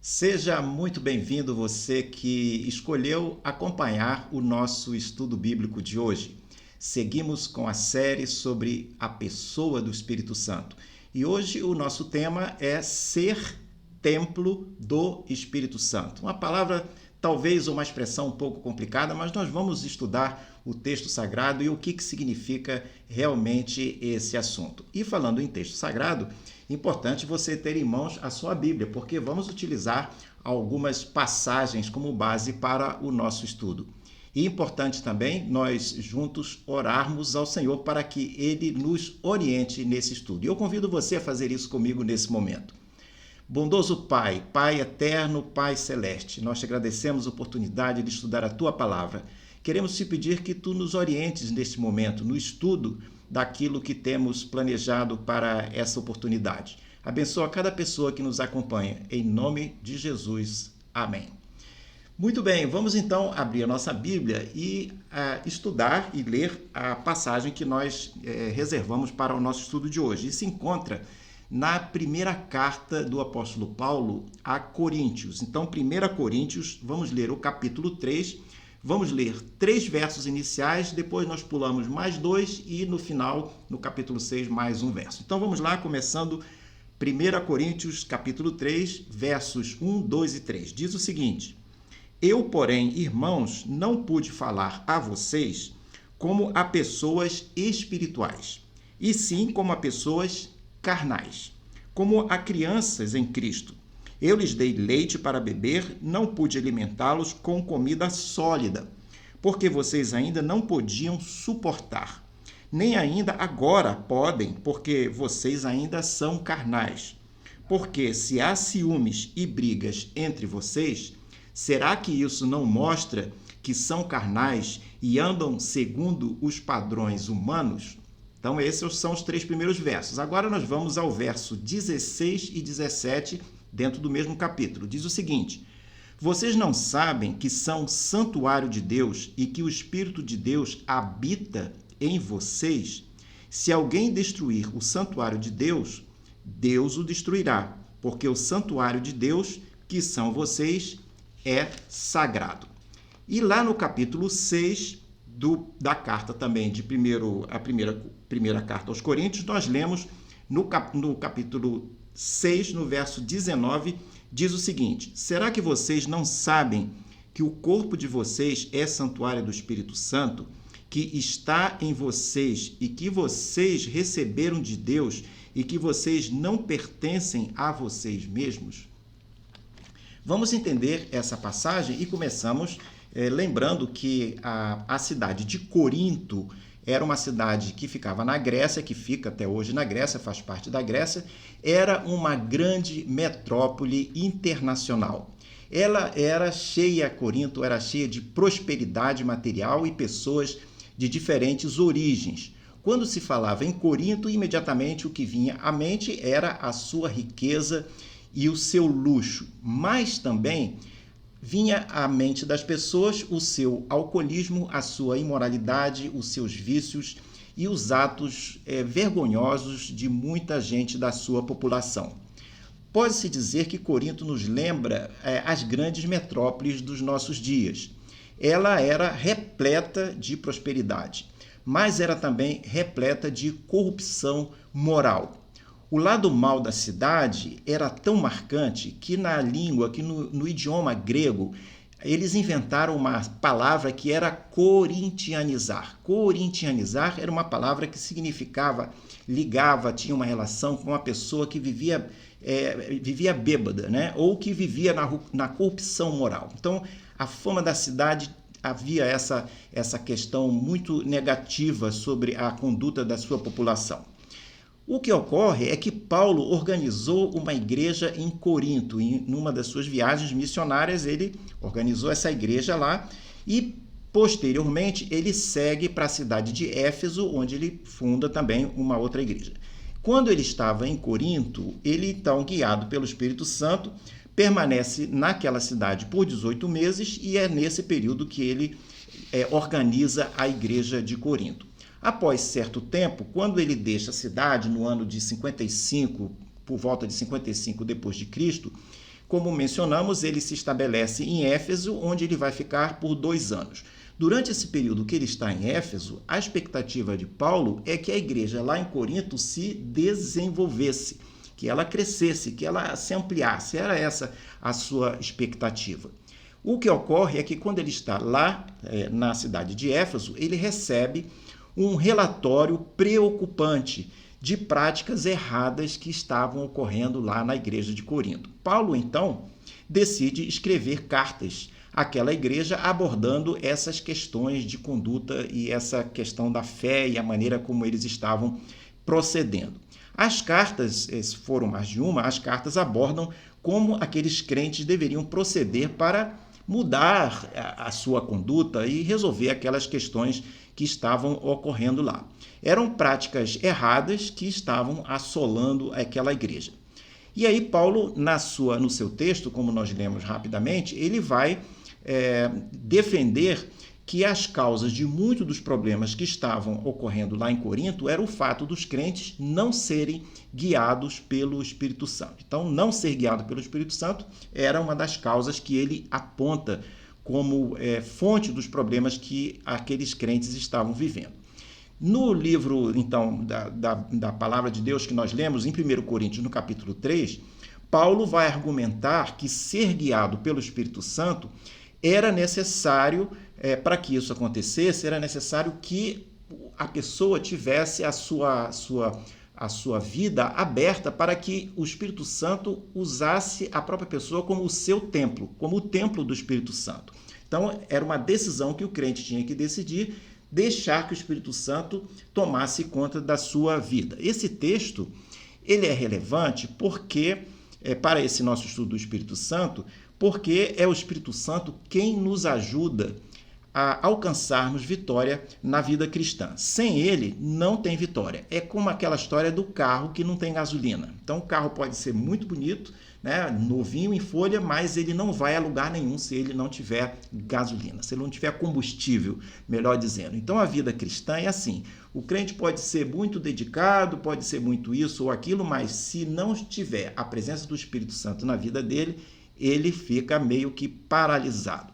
Seja muito bem-vindo você que escolheu acompanhar o nosso estudo bíblico de hoje. Seguimos com a série sobre a pessoa do Espírito Santo. E hoje o nosso tema é ser templo do Espírito Santo. Uma palavra, talvez uma expressão um pouco complicada, mas nós vamos estudar o texto sagrado e o que significa realmente esse assunto. E falando em texto sagrado, importante você ter em mãos a sua Bíblia, porque vamos utilizar algumas passagens como base para o nosso estudo. E importante também nós juntos orarmos ao Senhor para que Ele nos oriente nesse estudo. E eu convido você a fazer isso comigo nesse momento. Bondoso Pai, Pai eterno, Pai celeste, nós te agradecemos a oportunidade de estudar a Tua palavra. Queremos te pedir que Tu nos orientes neste momento, no estudo daquilo que temos planejado para essa oportunidade. Abençoa cada pessoa que nos acompanha. Em nome de Jesus. Amém. Muito bem, vamos então abrir a nossa Bíblia e estudar e ler a passagem que nós reservamos para o nosso estudo de hoje. E se encontra na primeira carta do apóstolo Paulo a Coríntios. Então, 1 Coríntios, vamos ler o capítulo 3, vamos ler 3 versos iniciais, depois nós pulamos mais 2 e no final, no capítulo 6, mais um verso. Então vamos lá, começando 1 Coríntios, capítulo 3, versos 1, 2 e 3. Diz o seguinte: Eu, porém, irmãos, não pude falar a vocês como a pessoas espirituais, e sim como a pessoas carnais, como a crianças em Cristo. Eu lhes dei leite para beber, não pude alimentá-los com comida sólida, porque vocês ainda não podiam suportar. Nem ainda agora podem, porque vocês ainda são carnais. Porque se há ciúmes e brigas entre vocês, será que isso não mostra que são carnais e andam segundo os padrões humanos? Então, esses são os 3 primeiros versos. Agora nós vamos ao verso 16 e 17, dentro do mesmo capítulo. Diz o seguinte: Vocês não sabem que são santuário de Deus e que o Espírito de Deus habita em vocês? Se alguém destruir o santuário de Deus, Deus o destruirá, porque o santuário de Deus, que são vocês, é sagrado. E lá no capítulo 6 da carta também, a primeira carta aos Coríntios, nós lemos no capítulo 6, no verso 19, diz o seguinte: Será que vocês não sabem que o corpo de vocês é santuário do Espírito Santo, que está em vocês e que vocês receberam de Deus e que vocês não pertencem a vocês mesmos? Vamos entender essa passagem e começamos lembrando que a cidade de Corinto era uma cidade que ficava na Grécia, que fica até hoje na Grécia, faz parte da Grécia, era uma grande metrópole internacional. Corinto era cheia de prosperidade material e pessoas de diferentes origens. Quando se falava em Corinto, imediatamente o que vinha à mente era a sua riqueza e o seu luxo, mas também vinha à mente das pessoas o seu alcoolismo, a sua imoralidade, os seus vícios e os atos vergonhosos de muita gente da sua população. Pode-se dizer que Corinto nos lembra as grandes metrópoles dos nossos dias. Ela era repleta de prosperidade, mas era também repleta de corrupção moral. O lado mal da cidade era tão marcante que na língua, que no idioma grego, eles inventaram uma palavra que era corintianizar. Corintianizar era uma palavra que significava, ligava, tinha uma relação com uma pessoa que vivia bêbada, né? Ou que vivia na corrupção moral. Então, a fama da cidade havia essa questão muito negativa sobre a conduta da sua população. O que ocorre é que Paulo organizou uma igreja em Corinto. Em uma das suas viagens missionárias, ele organizou essa igreja lá e, posteriormente, ele segue para a cidade de Éfeso, onde ele funda também uma outra igreja. Quando ele estava em Corinto, ele, então, guiado pelo Espírito Santo, permanece naquela cidade por 18 meses e é nesse período que ele organiza a igreja de Corinto. Após certo tempo, quando ele deixa a cidade, no ano de 55, por volta de 55 depois de Cristo, como mencionamos, ele se estabelece em Éfeso, onde ele vai ficar por 2 anos. Durante esse período que ele está em Éfeso, a expectativa de Paulo é que a igreja lá em Corinto se desenvolvesse, que ela crescesse, que ela se ampliasse. Era essa a sua expectativa. O que ocorre é que quando ele está lá na cidade de Éfeso, ele recebe um relatório preocupante de práticas erradas que estavam ocorrendo lá na igreja de Corinto. Paulo, então, decide escrever cartas àquela igreja abordando essas questões de conduta e essa questão da fé e a maneira como eles estavam procedendo. As cartas, foram mais de uma, as cartas abordam como aqueles crentes deveriam proceder para mudar a sua conduta e resolver aquelas questões que estavam ocorrendo lá. Eram práticas erradas que estavam assolando aquela igreja. E aí Paulo, no seu texto, como nós lemos rapidamente, ele vai defender que as causas de muitos dos problemas que estavam ocorrendo lá em Corinto era o fato dos crentes não serem guiados pelo Espírito Santo. Então, não ser guiado pelo Espírito Santo era uma das causas que ele aponta como fonte dos problemas que aqueles crentes estavam vivendo. No livro, então, da Palavra de Deus que nós lemos, em 1 Coríntios, no capítulo 3, Paulo vai argumentar que ser guiado pelo Espírito Santo era necessário, para que isso acontecesse, era necessário que a pessoa tivesse a sua vida aberta para que o Espírito Santo usasse a própria pessoa como o seu templo, como o templo do Espírito Santo. Então, era uma decisão que o crente tinha que decidir, deixar que o Espírito Santo tomasse conta da sua vida. Esse texto ele é relevante porque, para esse nosso estudo do Espírito Santo, porque é o Espírito Santo quem nos ajuda a alcançarmos vitória na vida cristã. Sem ele, não tem vitória. É como aquela história do carro que não tem gasolina. Então, o carro pode ser muito bonito, né, novinho em folha, mas ele não vai a lugar nenhum se ele não tiver gasolina, se ele não tiver combustível, melhor dizendo. Então, a vida cristã é assim. O crente pode ser muito dedicado, pode ser muito isso ou aquilo, mas se não tiver a presença do Espírito Santo na vida dele, ele fica meio que paralisado.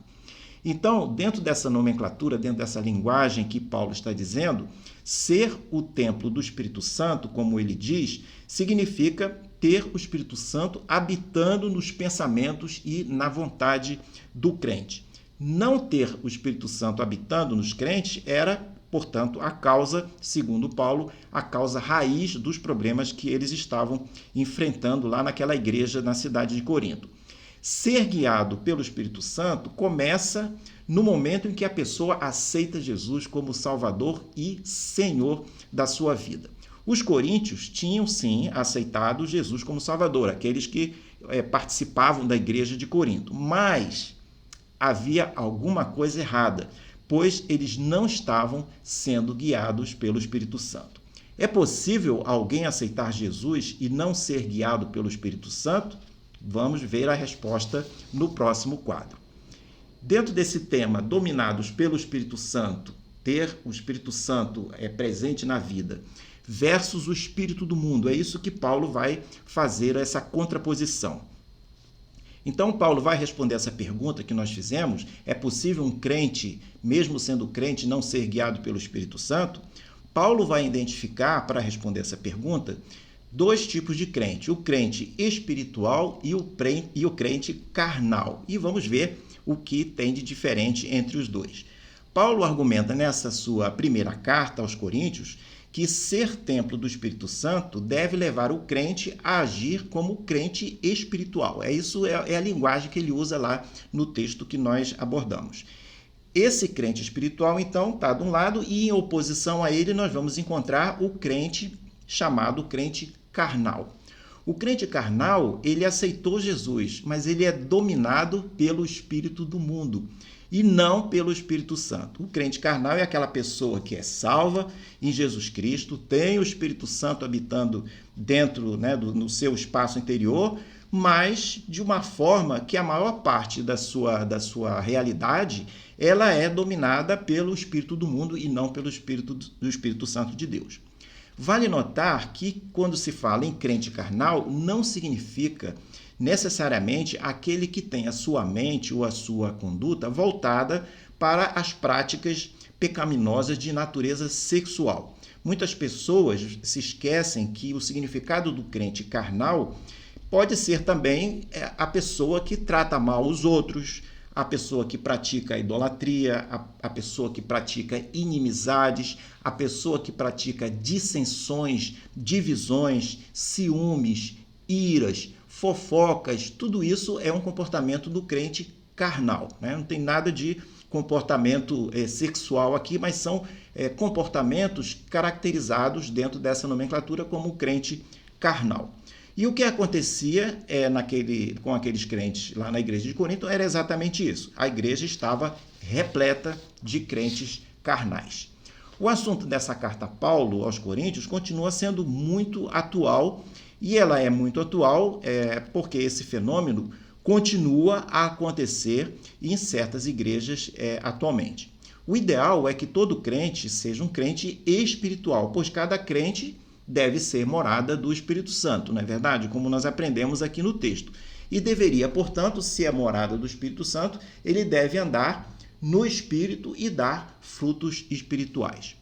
Então, dentro dessa nomenclatura, dentro dessa linguagem que Paulo está dizendo, ser o templo do Espírito Santo, como ele diz, significa ter o Espírito Santo habitando nos pensamentos e na vontade do crente. Não ter o Espírito Santo habitando nos crentes era, portanto, a causa, segundo Paulo, a causa raiz dos problemas que eles estavam enfrentando lá naquela igreja na cidade de Corinto. Ser guiado pelo Espírito Santo começa no momento em que a pessoa aceita Jesus como Salvador e Senhor da sua vida. Os coríntios tinham, sim, aceitado Jesus como Salvador, aqueles que participavam da igreja de Corinto, mas havia alguma coisa errada, pois eles não estavam sendo guiados pelo Espírito Santo. É possível alguém aceitar Jesus e não ser guiado pelo Espírito Santo? Vamos ver a resposta no próximo quadro. Dentro desse tema, dominados pelo Espírito Santo, ter o Espírito Santo presente na vida, versus o espírito do mundo, é isso que Paulo vai fazer, essa contraposição. Então, Paulo vai responder essa pergunta que nós fizemos: é possível um crente, mesmo sendo crente, não ser guiado pelo Espírito Santo? Paulo vai identificar, para responder essa pergunta, 2 tipos de crente: o crente espiritual e o crente carnal. E vamos ver o que tem de diferente entre os dois. Paulo argumenta nessa sua primeira carta aos Coríntios que ser templo do Espírito Santo deve levar o crente a agir como crente espiritual. Isso é a linguagem que ele usa lá no texto que nós abordamos. Esse crente espiritual, então, está de um lado, e em oposição a ele nós vamos encontrar o crente chamado crente carnal. O crente carnal, ele aceitou Jesus, mas ele é dominado pelo espírito do mundo e não pelo Espírito Santo. O crente carnal é aquela pessoa que é salva em Jesus Cristo, tem o Espírito Santo habitando dentro, no seu espaço interior, mas de uma forma que a maior parte da sua realidade ela é dominada pelo espírito do mundo e não pelo espírito do Espírito Santo de Deus. Vale notar que, quando se fala em crente carnal, não significa necessariamente aquele que tem a sua mente ou a sua conduta voltada para as práticas pecaminosas de natureza sexual. Muitas pessoas se esquecem que o significado do crente carnal pode ser também a pessoa que trata mal os outros, a pessoa que pratica idolatria, a pessoa que pratica inimizades, a pessoa que pratica dissensões, divisões, ciúmes, iras, fofocas. Tudo isso é um comportamento do crente carnal, né? Não tem nada de comportamento sexual aqui, mas são comportamentos caracterizados dentro dessa nomenclatura como o crente carnal. E o que acontecia com aqueles crentes lá na igreja de Corinto era exatamente isso. A igreja estava repleta de crentes carnais. O assunto dessa carta Paulo aos Coríntios continua sendo muito atual, e ela é muito atual porque esse fenômeno continua a acontecer em certas igrejas atualmente. O ideal é que todo crente seja um crente espiritual, pois cada crente deve ser morada do Espírito Santo, não é verdade? Como nós aprendemos aqui no texto. E deveria, portanto, se é morada do Espírito Santo, ele deve andar no Espírito e dar frutos espirituais.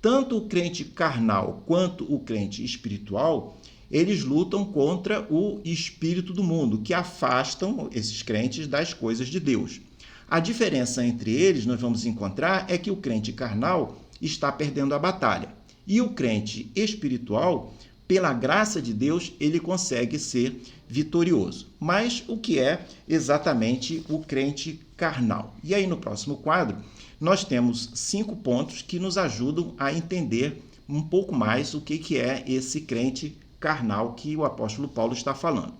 Tanto o crente carnal quanto o crente espiritual, eles lutam contra o espírito do mundo, que afastam esses crentes das coisas de Deus. A diferença entre eles, nós vamos encontrar, é que o crente carnal está perdendo a batalha. E o crente espiritual, pela graça de Deus, ele consegue ser vitorioso. Mas o que é exatamente o crente carnal? E aí, no próximo quadro, nós temos 5 pontos que nos ajudam a entender um pouco mais o que é esse crente carnal que o apóstolo Paulo está falando.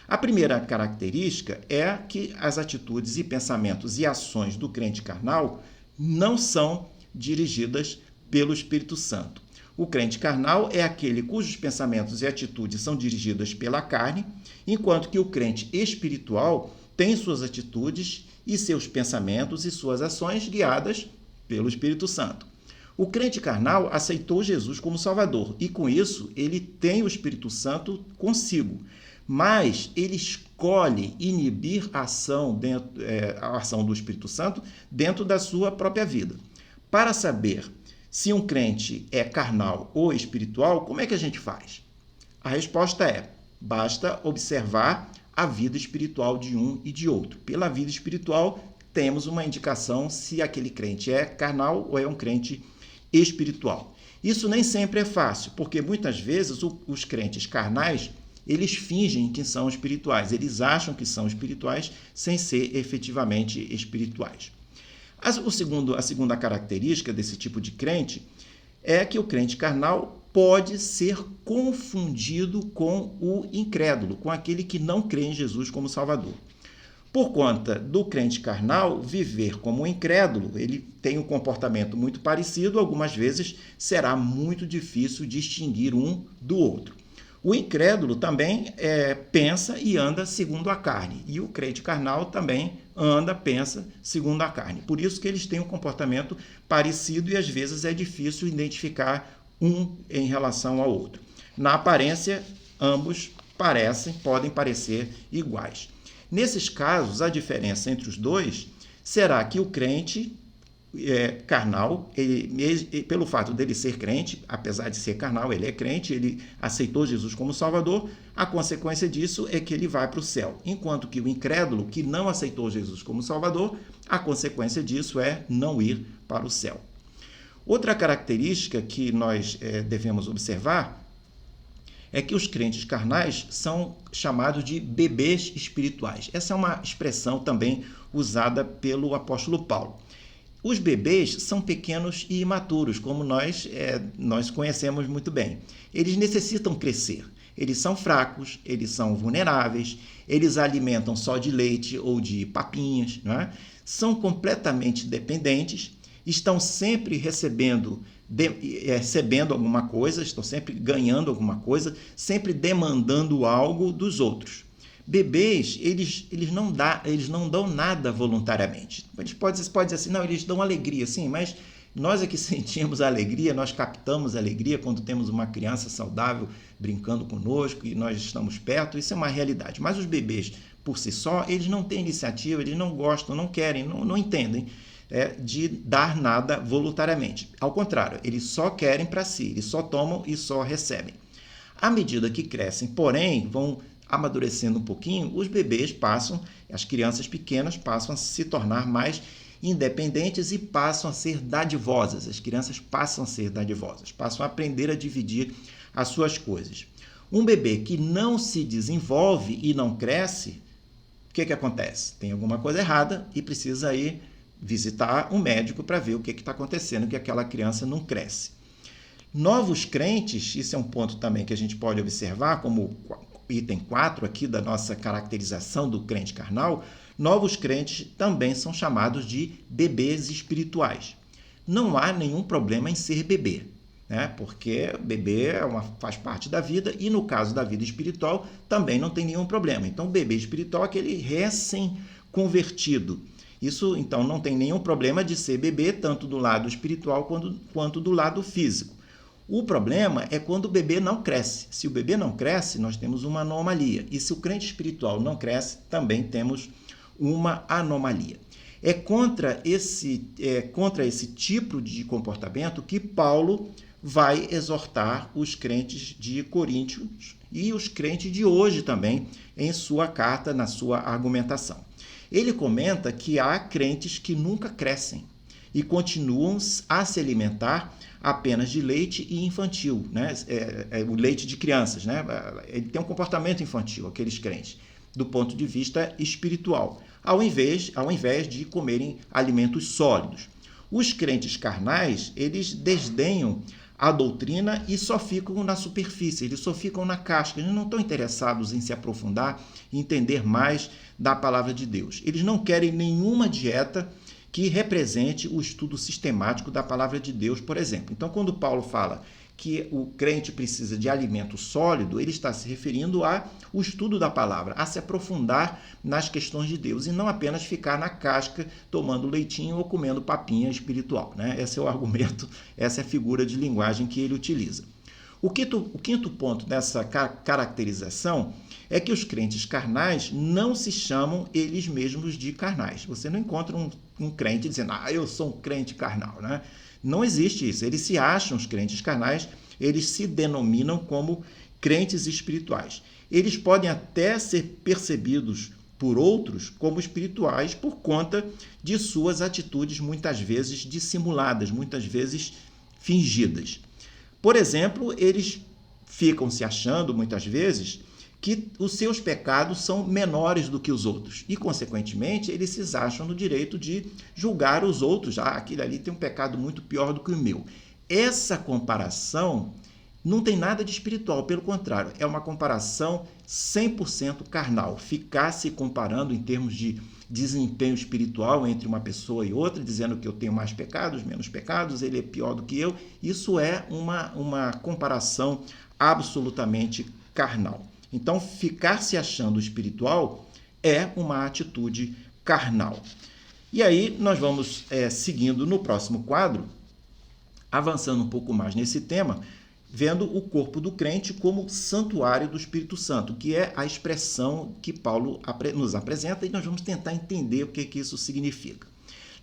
A primeira característica é que as atitudes e pensamentos e ações do crente carnal não são dirigidas pelo Espírito Santo. O crente carnal é aquele cujos pensamentos e atitudes são dirigidas pela carne, enquanto que o crente espiritual tem suas atitudes e seus pensamentos e suas ações guiadas pelo Espírito Santo. O crente carnal aceitou Jesus como Salvador e, com isso, ele tem o Espírito Santo consigo, mas ele escolhe inibir a ação do Espírito Santo dentro da sua própria vida. Para saber se um crente é carnal ou espiritual, como é que a gente faz? A resposta é: basta observar a vida espiritual de um e de outro. Pela vida espiritual, temos uma indicação se aquele crente é carnal ou é um crente espiritual. Isso nem sempre é fácil, porque muitas vezes os crentes carnais, eles fingem que são espirituais, eles acham que são espirituais sem ser efetivamente espirituais. A segunda característica desse tipo de crente é que o crente carnal pode ser confundido com o incrédulo, com aquele que não crê em Jesus como Salvador. Por conta do crente carnal viver como um incrédulo, ele tem um comportamento muito parecido, algumas vezes será muito difícil distinguir um do outro. O incrédulo também pensa e anda segundo a carne, e o crente carnal também pensa segundo a carne. Por isso que eles têm um comportamento parecido e às vezes é difícil identificar um em relação ao outro. Na aparência, ambos podem parecer iguais. Nesses casos, a diferença entre os dois será que o crente carnal, pelo fato dele ser crente, apesar de ser carnal, ele é crente, ele aceitou Jesus como Salvador, a consequência disso é que ele vai para o céu. Enquanto que o incrédulo, que não aceitou Jesus como Salvador, a consequência disso é não ir para o céu. Outra característica que nós devemos observar é que os crentes carnais são chamados de bebês espirituais. Essa é uma expressão também usada pelo apóstolo Paulo. Os bebês são pequenos e imaturos, como nós conhecemos muito bem. Eles necessitam crescer. Eles são fracos, eles são vulneráveis, eles alimentam só de leite ou de papinhas, não é? São completamente dependentes, estão sempre recebendo alguma coisa, estão sempre ganhando alguma coisa, sempre demandando algo dos outros. Bebês, eles não dão nada voluntariamente. Você pode dizer assim, não, eles dão alegria, sim, mas Nós é que sentimos a alegria, nós captamos a alegria quando temos uma criança saudável brincando conosco e nós estamos perto, isso é uma realidade. Mas os bebês, por si só, eles não têm iniciativa, eles não gostam, não querem, não entendem de dar nada voluntariamente. Ao contrário, eles só querem para si, eles só tomam e só recebem. À medida que crescem, porém, vão amadurecendo um pouquinho, os bebês passam, as crianças pequenas passam a se tornar mais independentes e passam a ser dadivosas. As crianças passam a ser dadivosas, passam a aprender a dividir as suas coisas. Um bebê que não se desenvolve e não cresce, o que acontece? Tem alguma coisa errada e precisa ir visitar um médico para ver o que está acontecendo, que aquela criança não cresce. Novos crentes, isso é um ponto também que a gente pode observar como item 4 aqui da nossa caracterização do crente carnal, novos crentes também são chamados de bebês espirituais. Não há nenhum problema em ser bebê, né? Porque bebê faz parte da vida e no caso da vida espiritual também não tem nenhum problema. Então, o bebê espiritual é aquele recém-convertido. Isso, então, não tem nenhum problema de ser bebê, tanto do lado espiritual quanto do lado físico. O problema é quando o bebê não cresce. Se o bebê não cresce, nós temos uma anomalia. E se o crente espiritual não cresce, também temos uma anomalia. É contra esse tipo de comportamento que Paulo vai exortar os crentes de Coríntios e os crentes de hoje também em sua carta, na sua argumentação. Ele comenta que há crentes que nunca crescem e continuam a se alimentar apenas de leite e infantil, né? O leite de crianças, né? Ele tem um comportamento infantil, aqueles crentes, do ponto de vista espiritual, ao invés de comerem alimentos sólidos. Os crentes carnais, eles desdenham a doutrina e só ficam na superfície, eles só ficam na casca, eles não estão interessados em se aprofundar e entender mais da palavra de Deus. Eles não querem nenhuma dieta que represente o estudo sistemático da palavra de Deus, por exemplo. Então, quando Paulo fala que o crente precisa de alimento sólido, ele está se referindo ao estudo da palavra, a se aprofundar nas questões de Deus e não apenas ficar na casca tomando leitinho ou comendo papinha espiritual, né? Esse é o argumento, essa é a figura de linguagem que ele utiliza. O quinto ponto dessa caracterização é que os crentes carnais não se chamam eles mesmos de carnais. Você não encontra um crente dizendo, eu sou um crente carnal, né? Não existe isso. Eles se acham, os crentes carnais, eles se denominam como crentes espirituais. Eles podem até ser percebidos por outros como espirituais por conta de suas atitudes muitas vezes dissimuladas, muitas vezes fingidas. Por exemplo, eles ficam se achando, muitas vezes, que os seus pecados são menores do que os outros. E, consequentemente, eles se acham no direito de julgar os outros. Aquele ali tem um pecado muito pior do que o meu. Essa comparação não tem nada de espiritual, pelo contrário, é uma comparação 100% carnal. Ficar se comparando em termos de desempenho espiritual entre uma pessoa e outra, dizendo que eu tenho mais pecados, menos pecados, ele é pior do que eu, isso é uma comparação absolutamente carnal. Então, ficar se achando espiritual é uma atitude carnal. E aí, nós vamos seguindo no próximo quadro, avançando um pouco mais nesse tema, vendo o corpo do crente como santuário do Espírito Santo, que é a expressão que Paulo nos apresenta, e nós vamos tentar entender o que isso significa.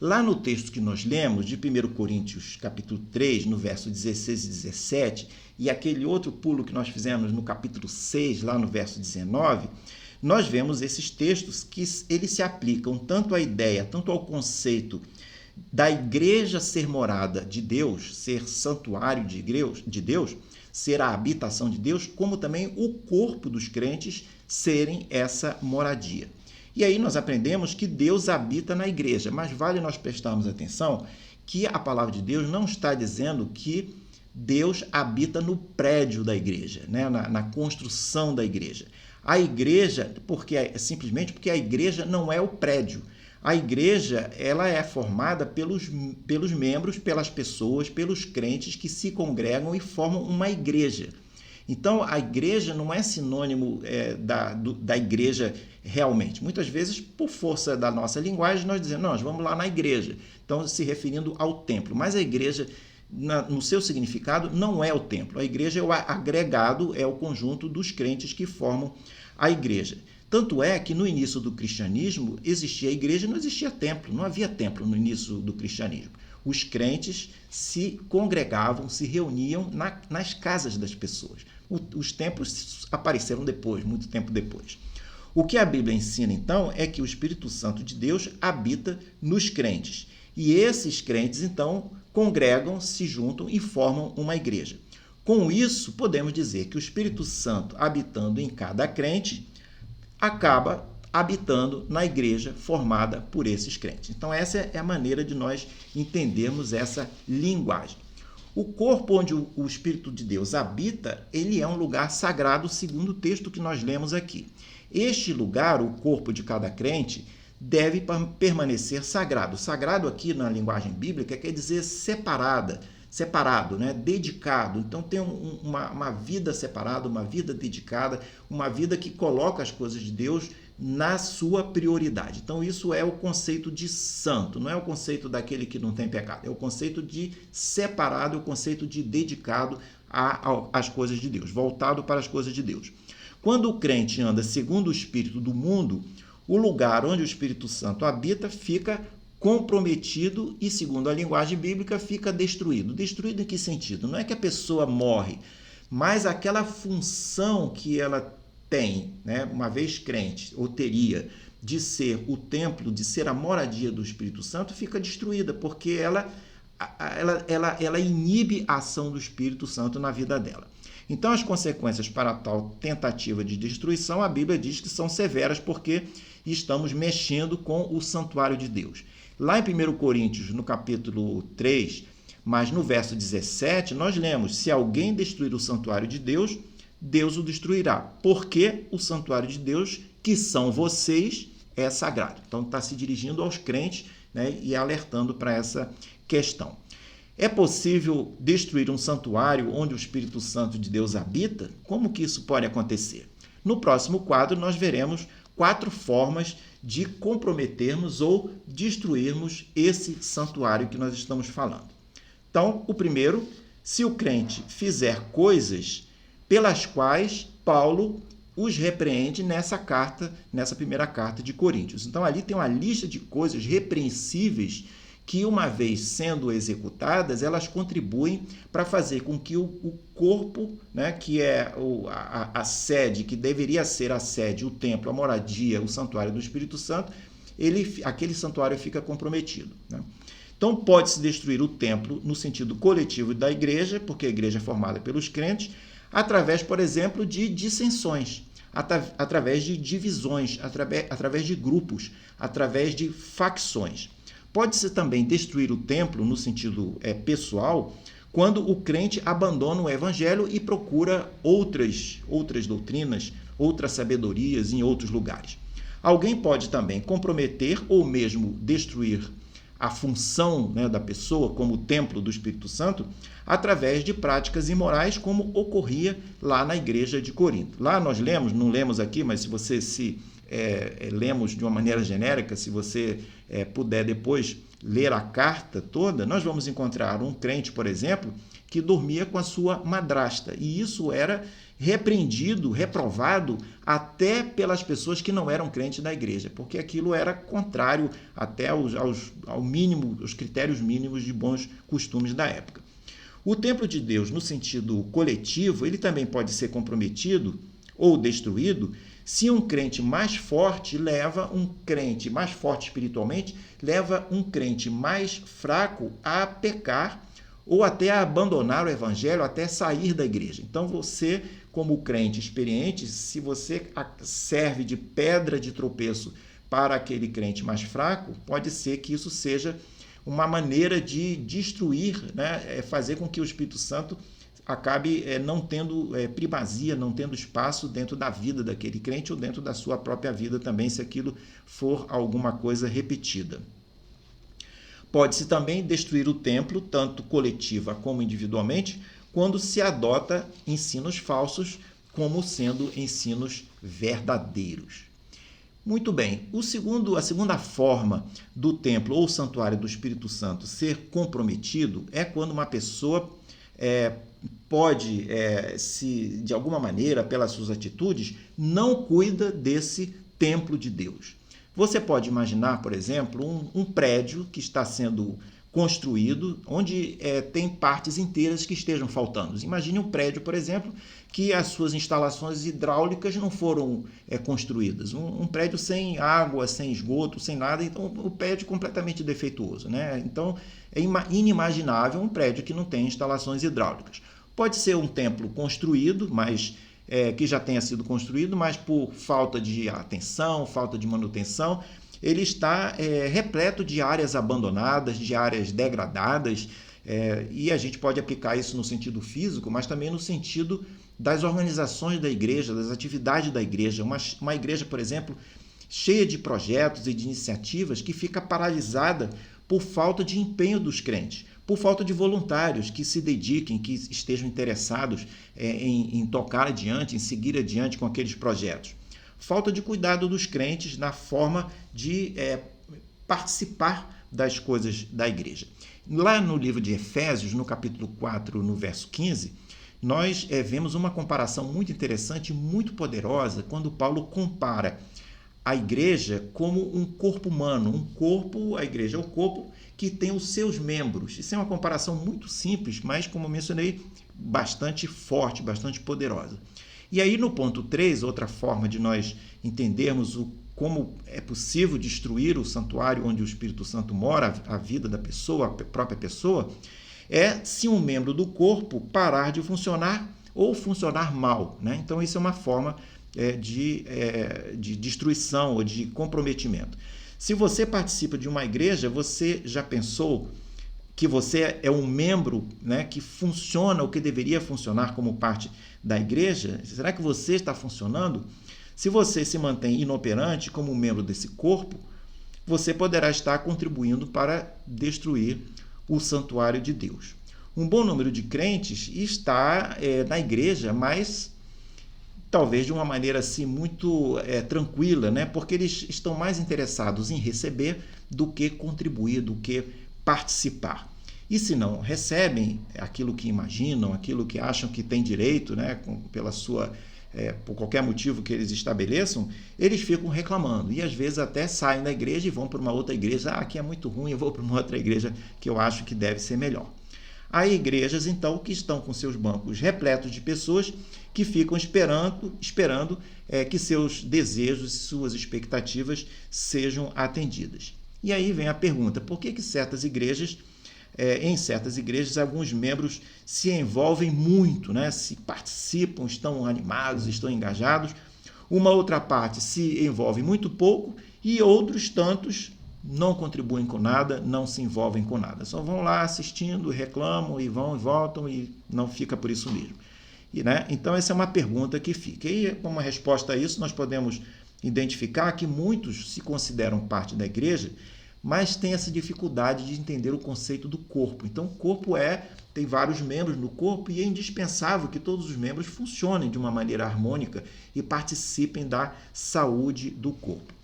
Lá no texto que nós lemos, de 1 Coríntios, capítulo 3, no verso 16 e 17, e aquele outro pulo que nós fizemos no capítulo 6, lá no verso 19, nós vemos esses textos que eles se aplicam tanto à ideia, tanto ao conceito da igreja ser morada de Deus, ser santuário de Deus, ser a habitação de Deus, como também o corpo dos crentes serem essa moradia. E aí nós aprendemos que Deus habita na igreja, mas vale nós prestarmos atenção que a palavra de Deus não está dizendo que Deus habita no prédio da igreja, né? na construção da igreja. A igreja, simplesmente porque a igreja não é o prédio. A igreja ela é formada pelos membros, pelas pessoas, pelos crentes que se congregam e formam uma igreja. Então, a igreja não é sinônimo da igreja realmente. Muitas vezes, por força da nossa linguagem, nós dizemos, nós vamos lá na igreja. Então, se referindo ao templo. Mas a igreja, no seu significado, não é o templo. A igreja é o agregado, é o conjunto dos crentes que formam a igreja. Tanto é que no início do cristianismo existia a igreja e não existia templo. Não havia templo no início do cristianismo. Os crentes se congregavam, se reuniam nas casas das pessoas. Os templos apareceram depois, muito tempo depois. O que a Bíblia ensina, então, é que o Espírito Santo de Deus habita nos crentes. E esses crentes, então, congregam, se juntam e formam uma igreja. Com isso, podemos dizer que o Espírito Santo, habitando em cada crente, acaba habitando na igreja formada por esses crentes. Então, essa é a maneira de nós entendermos essa linguagem. O corpo onde o Espírito de Deus habita, ele é um lugar sagrado, segundo o texto que nós lemos aqui. Este lugar, o corpo de cada crente, deve permanecer sagrado. Sagrado aqui na linguagem bíblica quer dizer separado, né? Dedicado. Então tem uma vida separada, uma vida dedicada, uma vida que coloca as coisas de Deus na sua prioridade. Então isso é o conceito de santo, não é o conceito daquele que não tem pecado, é o conceito de separado, é o conceito de dedicado às coisas de Deus, voltado para as coisas de Deus. Quando o crente anda segundo o espírito do mundo, o lugar onde o Espírito Santo habita fica comprometido e, segundo a linguagem bíblica, fica destruído. Destruído em que sentido? Não é que a pessoa morre, mas aquela função que ela tem, né, uma vez crente, ou teria, de ser o templo, de ser a moradia do Espírito Santo, fica destruída, porque ela inibe a ação do Espírito Santo na vida dela. Então, as consequências para tal tentativa de destruição, a Bíblia diz que são severas, porque estamos mexendo com o santuário de Deus. Lá em 1 Coríntios, no capítulo 3, mas no verso 17, nós lemos, se alguém destruir o santuário de Deus, Deus o destruirá, porque o santuário de Deus, que são vocês, é sagrado. Então, está se dirigindo aos crentes, né, e alertando para essa questão. É possível destruir um santuário onde o Espírito Santo de Deus habita? Como que isso pode acontecer? No próximo quadro, nós veremos 4 formas de comprometermos ou destruirmos esse santuário que nós estamos falando. Então, o primeiro, se o crente fizer coisas pelas quais Paulo os repreende nessa primeira carta de Coríntios. Então, ali tem uma lista de coisas repreensíveis que, uma vez sendo executadas, elas contribuem para fazer com que o corpo, né, que é a sede, que deveria ser a sede, o templo, a moradia, o santuário do Espírito Santo, aquele santuário fica comprometido, né? Então, pode-se destruir o templo no sentido coletivo da igreja, porque a igreja é formada pelos crentes, através, por exemplo, de dissensões, através de divisões, através de grupos, através de facções. Pode-se também destruir o templo no sentido pessoal, quando o crente abandona o evangelho e procura outras doutrinas, outras sabedorias em outros lugares. Alguém pode também comprometer ou mesmo destruir a função, né, da pessoa como o templo do Espírito Santo através de práticas imorais, como ocorria lá na igreja de Corinto. Lá nós lemos, não lemos aqui, mas se você lemos de uma maneira genérica, se você puder depois ler a carta toda, nós vamos encontrar um crente, por exemplo, que dormia com a sua madrasta, e isso era repreendido, reprovado até pelas pessoas que não eram crentes da igreja, porque aquilo era contrário até ao mínimo, os critérios mínimos de bons costumes da época. O templo de Deus, no sentido coletivo, ele também pode ser comprometido ou destruído se um crente mais forte espiritualmente, leva um crente mais fraco a pecar ou até a abandonar o evangelho, até sair da igreja. Então, você, como crente experiente, se você serve de pedra de tropeço para aquele crente mais fraco, pode ser que isso seja uma maneira de destruir, né, fazer com que o Espírito Santo acabe não tendo primazia, não tendo espaço dentro da vida daquele crente ou dentro da sua própria vida também, se aquilo for alguma coisa repetida. Pode-se também destruir o templo, tanto coletiva como individualmente, quando se adota ensinos falsos como sendo ensinos verdadeiros. Muito bem, a segunda forma do templo ou santuário do Espírito Santo ser comprometido é quando uma pessoa pode, de alguma maneira, pelas suas atitudes, não cuida desse templo de Deus. Você pode imaginar, por exemplo, um prédio que está sendo construído, onde tem partes inteiras que estejam faltando. Imagine um prédio, por exemplo, que as suas instalações hidráulicas não foram construídas. Um prédio sem água, sem esgoto, sem nada, então o prédio é completamente defeituoso, né? Então é inimaginável um prédio que não tem instalações hidráulicas. Pode ser um templo construído, mas que já tenha sido construído, mas por falta de atenção, falta de manutenção, ele está repleto de áreas abandonadas, de áreas degradadas, e a gente pode aplicar isso no sentido físico, mas também no sentido das organizações da igreja, das atividades da igreja. Uma igreja, por exemplo, cheia de projetos e de iniciativas que fica paralisada por falta de empenho dos crentes, por falta de voluntários que se dediquem, que estejam interessados em tocar adiante, em seguir adiante com aqueles projetos. Falta de cuidado dos crentes na forma de participar das coisas da igreja. Lá no livro de Efésios, no capítulo 4, no verso 15, nós vemos uma comparação muito interessante, muito poderosa, quando Paulo compara a igreja como um corpo humano. A igreja é um corpo que tem os seus membros. Isso é uma comparação muito simples, mas, como eu mencionei, bastante forte, bastante poderosa. E aí, no ponto 3, outra forma de nós entendermos como é possível destruir o santuário onde o Espírito Santo mora, a vida da pessoa, a própria pessoa, é se um membro do corpo parar de funcionar ou funcionar mal, né? Então, isso é uma forma de destruição ou de comprometimento. Se você participa de uma igreja, você já pensou que você é um membro, né, que funciona ou que deveria funcionar como parte da igreja? Será que você está funcionando? Se você se mantém inoperante como membro desse corpo, você poderá estar contribuindo para destruir o santuário de Deus. Um bom número de crentes está na igreja, mas talvez de uma maneira assim muito tranquila, né? Porque eles estão mais interessados em receber do que contribuir, do que participar. E se não recebem aquilo que imaginam, aquilo que acham que tem direito, né, por qualquer motivo que eles estabeleçam, eles ficam reclamando. E às vezes até saem da igreja e vão para uma outra igreja. Aqui é muito ruim, eu vou para uma outra igreja que eu acho que deve ser melhor. Há igrejas, então, que estão com seus bancos repletos de pessoas que ficam esperando que seus desejos e suas expectativas sejam atendidas. E aí vem a pergunta: por que em certas igrejas, alguns membros se envolvem muito, né? Se participam, estão animados, estão engajados. Uma outra parte se envolve muito pouco e outros tantos não contribuem com nada, não se envolvem com nada. Só vão lá assistindo, reclamam e vão e voltam e não fica por isso mesmo. Então, essa é uma pergunta que fica. E como resposta a isso, nós podemos identificar que muitos se consideram parte da igreja, mas têm essa dificuldade de entender o conceito do corpo. Então, o corpo tem vários membros no corpo e é indispensável que todos os membros funcionem de uma maneira harmônica e participem da saúde do corpo.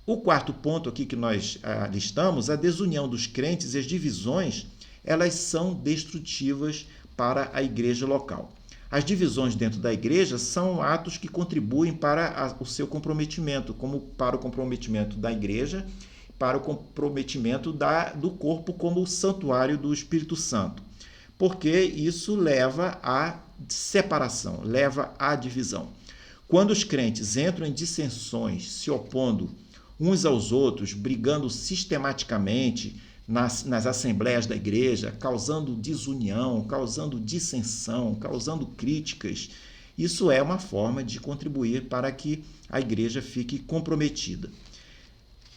O quarto ponto aqui que nós listamos, a desunião dos crentes e as divisões, elas são destrutivas para a igreja local. As divisões dentro da igreja são atos que contribuem para o seu comprometimento, como para o comprometimento da igreja, para o comprometimento do corpo como santuário do Espírito Santo, porque isso leva à separação, leva à divisão. Quando os crentes entram em dissensões, se opondo uns aos outros, brigando sistematicamente nas assembleias da igreja, causando desunião, causando dissensão, causando críticas, isso é uma forma de contribuir para que a igreja fique comprometida.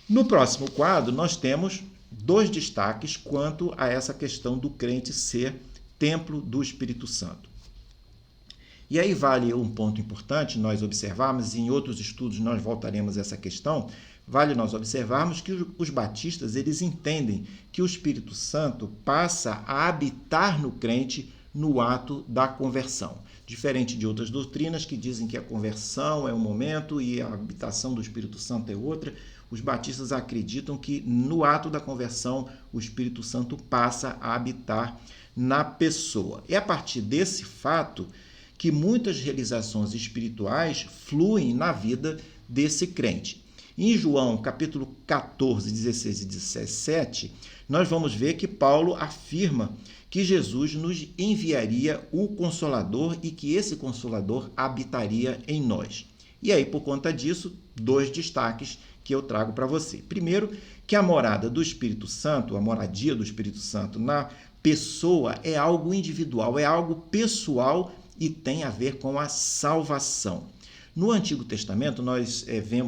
No próximo quadro, nós temos 2 destaques quanto a essa questão do crente ser templo do Espírito Santo. E aí vale um ponto importante nós observarmos, e em outros estudos nós voltaremos a essa questão, vale nós observarmos que os batistas eles entendem que o Espírito Santo passa a habitar no crente no ato da conversão. Diferente de outras doutrinas que dizem que a conversão é um momento e a habitação do Espírito Santo é outra, os batistas acreditam que no ato da conversão o Espírito Santo passa a habitar na pessoa. É a partir desse fato que muitas realizações espirituais fluem na vida desse crente. Em João, capítulo 14, 16 e 17, nós vamos ver que Paulo afirma que Jesus nos enviaria o Consolador e que esse Consolador habitaria em nós. E aí, por conta disso, 2 destaques que eu trago para você. Primeiro, que a morada do Espírito Santo, a moradia do Espírito Santo na pessoa é algo individual, é algo pessoal e tem a ver com a salvação. No Antigo Testamento, nós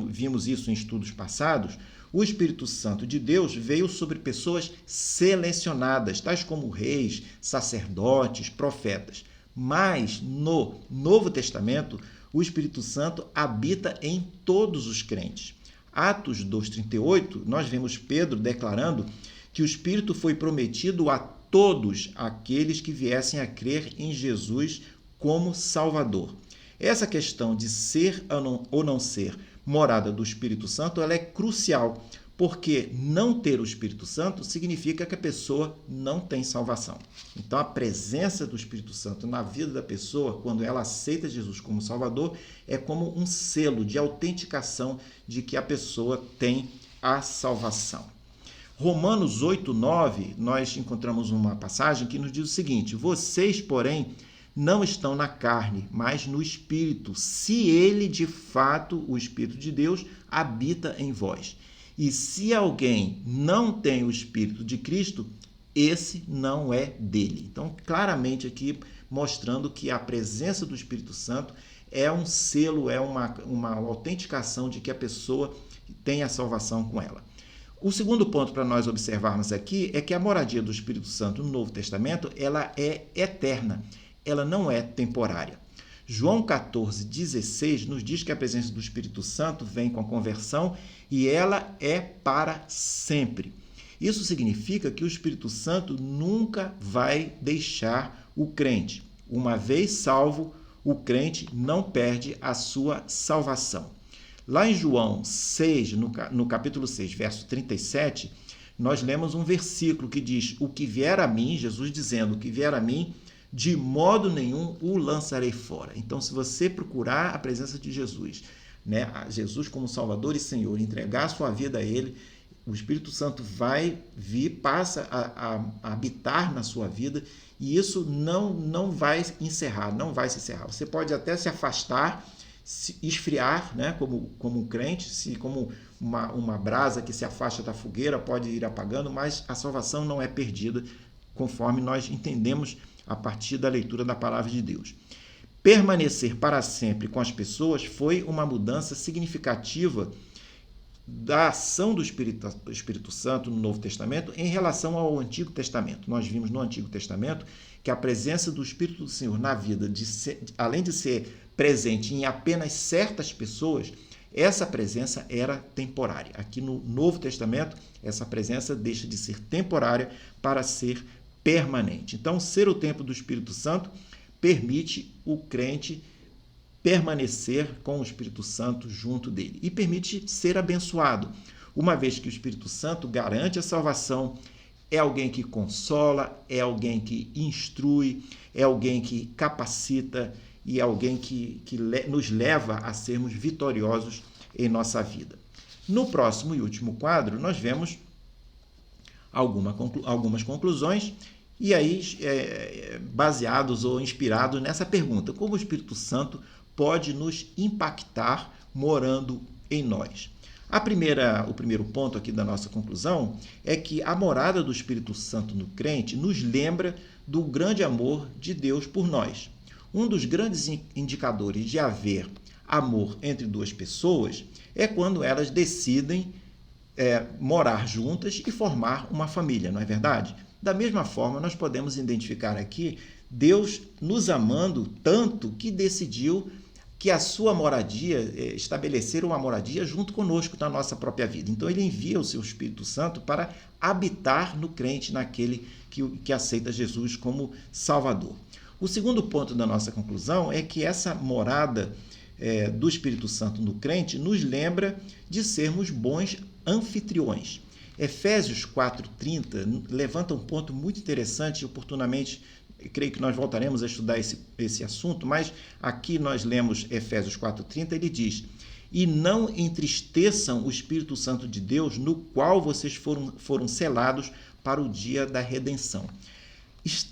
vimos isso em estudos passados, o Espírito Santo de Deus veio sobre pessoas selecionadas, tais como reis, sacerdotes, profetas. Mas no Novo Testamento, o Espírito Santo habita em todos os crentes. Atos 2,38, nós vemos Pedro declarando que o Espírito foi prometido a todos aqueles que viessem a crer em Jesus como Salvador. Essa questão de ser ou não ser morada do Espírito Santo, ela é crucial, porque não ter o Espírito Santo significa que a pessoa não tem salvação. Então, a presença do Espírito Santo na vida da pessoa, quando ela aceita Jesus como Salvador, é como um selo de autenticação de que a pessoa tem a salvação. Romanos 8:9, nós encontramos uma passagem que nos diz o seguinte: vocês, porém, não estão na carne, mas no Espírito, se ele, de fato, o Espírito de Deus, habita em vós. E se alguém não tem o Espírito de Cristo, esse não é dele. Então, claramente aqui mostrando que a presença do Espírito Santo é um selo, é uma autenticação de que a pessoa tem a salvação com ela. O segundo ponto para nós observarmos aqui é que a moradia do Espírito Santo no Novo Testamento, ela é eterna. Ela não é temporária. João 14,16 nos diz que a presença do Espírito Santo vem com a conversão e ela é para sempre. Isso significa que o Espírito Santo nunca vai deixar o crente. Uma vez salvo, o crente não perde a sua salvação. Lá em João 6, no capítulo 6, verso 37, nós lemos um versículo que diz: o que vier a mim, Jesus dizendo, o que vier a mim, de modo nenhum o lançarei fora. Então, se você procurar a presença de Jesus, Jesus como Salvador e Senhor, entregar a sua vida a Ele, o Espírito Santo vai vir, passa a habitar na sua vida e isso não vai encerrar, não vai se encerrar. Você pode até se afastar, se esfriar, como um crente, como uma brasa que se afasta da fogueira, pode ir apagando, mas a salvação não é perdida, conforme nós entendemos a partir da leitura da palavra de Deus. Permanecer para sempre com as pessoas foi uma mudança significativa da ação do Espírito Santo no Novo Testamento em relação ao Antigo Testamento. Nós vimos no Antigo Testamento que a presença do Espírito do Senhor na vida, além de ser presente em apenas certas pessoas, essa presença era temporária. Aqui no Novo Testamento, essa presença deixa de ser temporária para ser permanente. Então, ser o templo do Espírito Santo permite o crente permanecer com o Espírito Santo junto dele e permite ser abençoado, uma vez que o Espírito Santo garante a salvação, é alguém que consola, é alguém que instrui, é alguém que capacita e é alguém que nos leva a sermos vitoriosos em nossa vida. No próximo e último quadro, nós vemos algumas conclusões, e aí baseados ou inspirados nessa pergunta: como o Espírito Santo pode nos impactar morando em nós? O primeiro ponto aqui da nossa conclusão é que a morada do Espírito Santo no crente nos lembra do grande amor de Deus por nós. Um dos grandes indicadores de haver amor entre duas pessoas é quando elas decidem morar juntas e formar uma família, não é verdade? Da mesma forma, nós podemos identificar aqui Deus nos amando tanto que decidiu que a sua moradia, estabelecer uma moradia junto conosco na nossa própria vida. Então ele envia o seu Espírito Santo para habitar no crente, naquele que aceita Jesus como Salvador. O segundo ponto da nossa conclusão é que essa morada do Espírito Santo no crente nos lembra de sermos bons anfitriões. Efésios 4,30 levanta um ponto muito interessante e oportunamente, creio que nós voltaremos a estudar esse assunto, mas aqui nós lemos Efésios 4,30, ele diz: e não entristeçam o Espírito Santo de Deus, no qual vocês foram selados para o dia da redenção.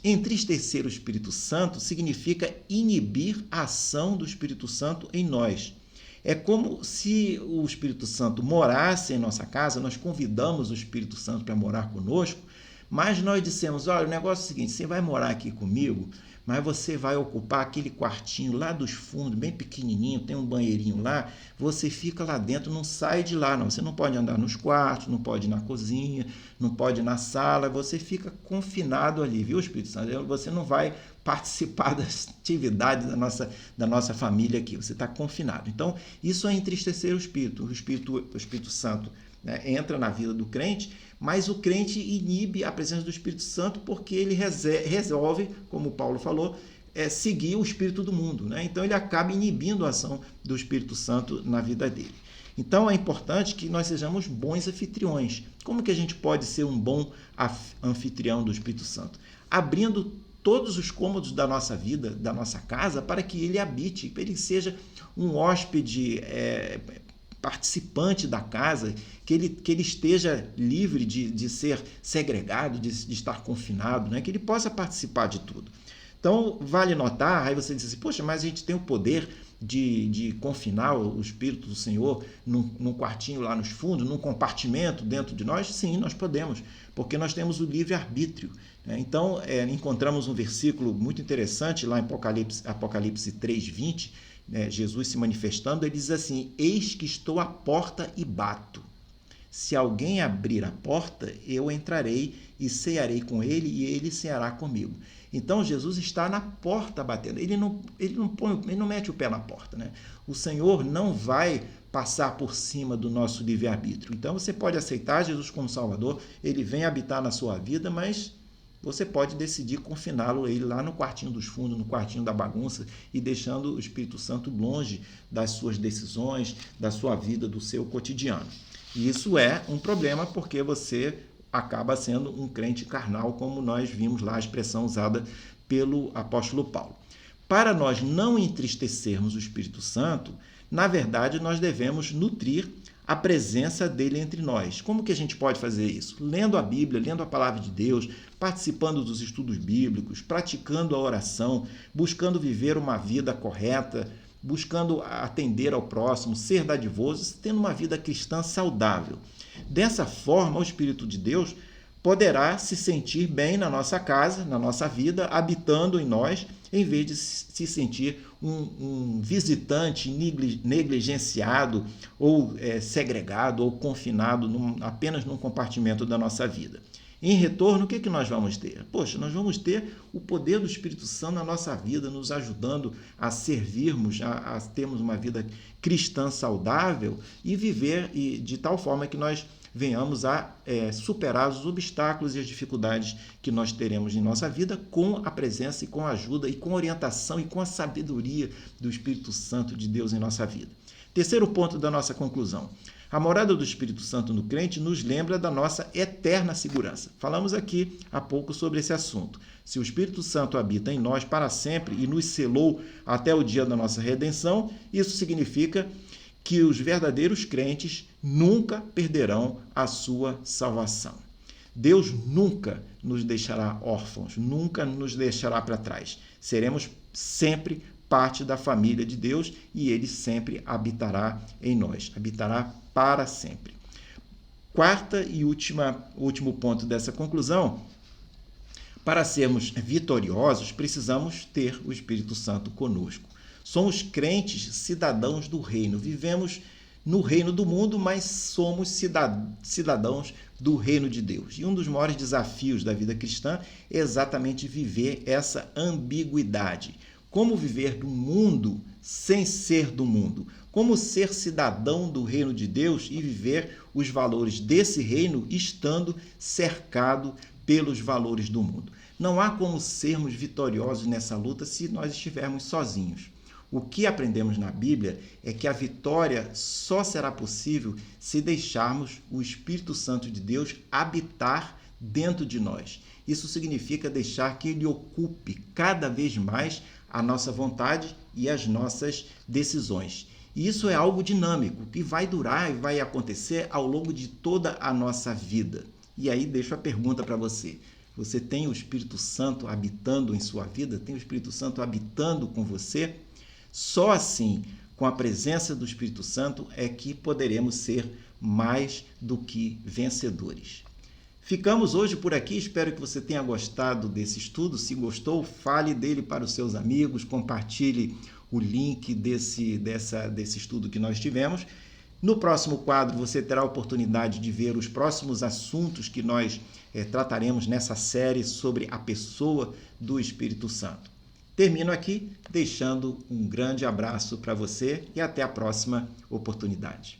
Entristecer o Espírito Santo significa inibir a ação do Espírito Santo em nós. É como se o Espírito Santo morasse em nossa casa, nós convidamos o Espírito Santo para morar conosco, mas nós dissemos: olha, o negócio é o seguinte, você vai morar aqui comigo, mas você vai ocupar aquele quartinho lá dos fundos, bem pequenininho, tem um banheirinho lá, você fica lá dentro, não sai de lá, não. Você não pode andar nos quartos, não pode ir na cozinha, não pode ir na sala, você fica confinado ali, viu, Espírito Santo? Você não vai participar das atividades da nossa família aqui, você está confinado. Então, isso é entristecer o Espírito Santo, né, entra na vida do crente, mas o crente inibe a presença do Espírito Santo porque ele resolve, como Paulo falou, seguir o espírito do mundo, né? Então ele acaba inibindo a ação do Espírito Santo na vida dele. Então é importante que nós sejamos bons anfitriões. Como que a gente pode ser um bom anfitrião do Espírito Santo? Abrindo todos os cômodos da nossa vida, da nossa casa, para que ele habite, para ele seja um hóspede participante da casa, que ele esteja livre de ser segregado, de estar confinado, né? Que ele possa participar de tudo. Então, vale notar, aí você diz assim, poxa, mas a gente tem o poder de confinar o Espírito do Senhor num quartinho lá nos fundos, num compartimento dentro de nós? Sim, nós podemos, porque nós temos o livre-arbítrio, né? Então, encontramos um versículo muito interessante lá em Apocalipse 3:20, Jesus se manifestando, ele diz assim: eis que estou à porta e bato. Se alguém abrir a porta, eu entrarei e cearei com ele e ele ceará comigo. Então Jesus está na porta batendo. Ele não mete o pé na porta, né? O Senhor não vai passar por cima do nosso livre-arbítrio. Então você pode aceitar Jesus como Salvador, ele vem habitar na sua vida, mas você pode decidir confiná-lo ele lá no quartinho dos fundos, no quartinho da bagunça, e deixando o Espírito Santo longe das suas decisões, da sua vida, do seu cotidiano. E isso é um problema porque você acaba sendo um crente carnal, como nós vimos lá a expressão usada pelo apóstolo Paulo. Para nós não entristecermos o Espírito Santo, na verdade nós devemos nutrir a presença dele entre nós. Como que a gente pode fazer isso? Lendo a Bíblia, lendo a palavra de Deus, participando dos estudos bíblicos, praticando a oração, buscando viver uma vida correta, buscando atender ao próximo, ser dadivoso, tendo uma vida cristã saudável. Dessa forma, o Espírito de Deus poderá se sentir bem na nossa casa, na nossa vida, habitando em nós, em vez de se sentir um visitante negligenciado ou segregado ou confinado apenas num compartimento da nossa vida. Em retorno, o que nós vamos ter? Poxa, nós vamos ter o poder do Espírito Santo na nossa vida, nos ajudando a servirmos, a termos uma vida cristã saudável e viver de tal forma que nós venhamos a superar os obstáculos e as dificuldades que nós teremos em nossa vida com a presença e com a ajuda e com a orientação e com a sabedoria do Espírito Santo de Deus em nossa vida. Terceiro ponto da nossa conclusão. A morada do Espírito Santo no crente nos lembra da nossa eterna segurança. Falamos aqui há pouco sobre esse assunto. Se o Espírito Santo habita em nós para sempre e nos selou até o dia da nossa redenção, isso significa que os verdadeiros crentes nunca perderão a sua salvação. Deus nunca nos deixará órfãos, nunca nos deixará para trás. Seremos sempre parte da família de Deus e ele sempre habitará em nós, habitará para sempre. Quarta e último ponto dessa conclusão: para sermos vitoriosos, precisamos ter o Espírito Santo conosco. Somos crentes, cidadãos do reino, vivemos no reino do mundo, mas somos cidadãos do reino de Deus. E um dos maiores desafios da vida cristã é exatamente viver essa ambiguidade. Como viver no mundo sem ser do mundo? Como ser cidadão do reino de Deus e viver os valores desse reino estando cercado pelos valores do mundo? Não há como sermos vitoriosos nessa luta se nós estivermos sozinhos. O que aprendemos na Bíblia é que a vitória só será possível se deixarmos o Espírito Santo de Deus habitar dentro de nós. Isso significa deixar que ele ocupe cada vez mais a nossa vontade e as nossas decisões. E isso é algo dinâmico, que vai durar e vai acontecer ao longo de toda a nossa vida. E aí deixo a pergunta para você. Você tem o Espírito Santo habitando em sua vida? Tem o Espírito Santo habitando com você? Só assim, com a presença do Espírito Santo, é que poderemos ser mais do que vencedores. Ficamos hoje por aqui, espero que você tenha gostado desse estudo. Se gostou, fale dele para os seus amigos, compartilhe o link desse estudo que nós tivemos. No próximo quadro, você terá a oportunidade de ver os próximos assuntos que nós trataremos nessa série sobre a pessoa do Espírito Santo. Termino aqui deixando um grande abraço para você e até a próxima oportunidade.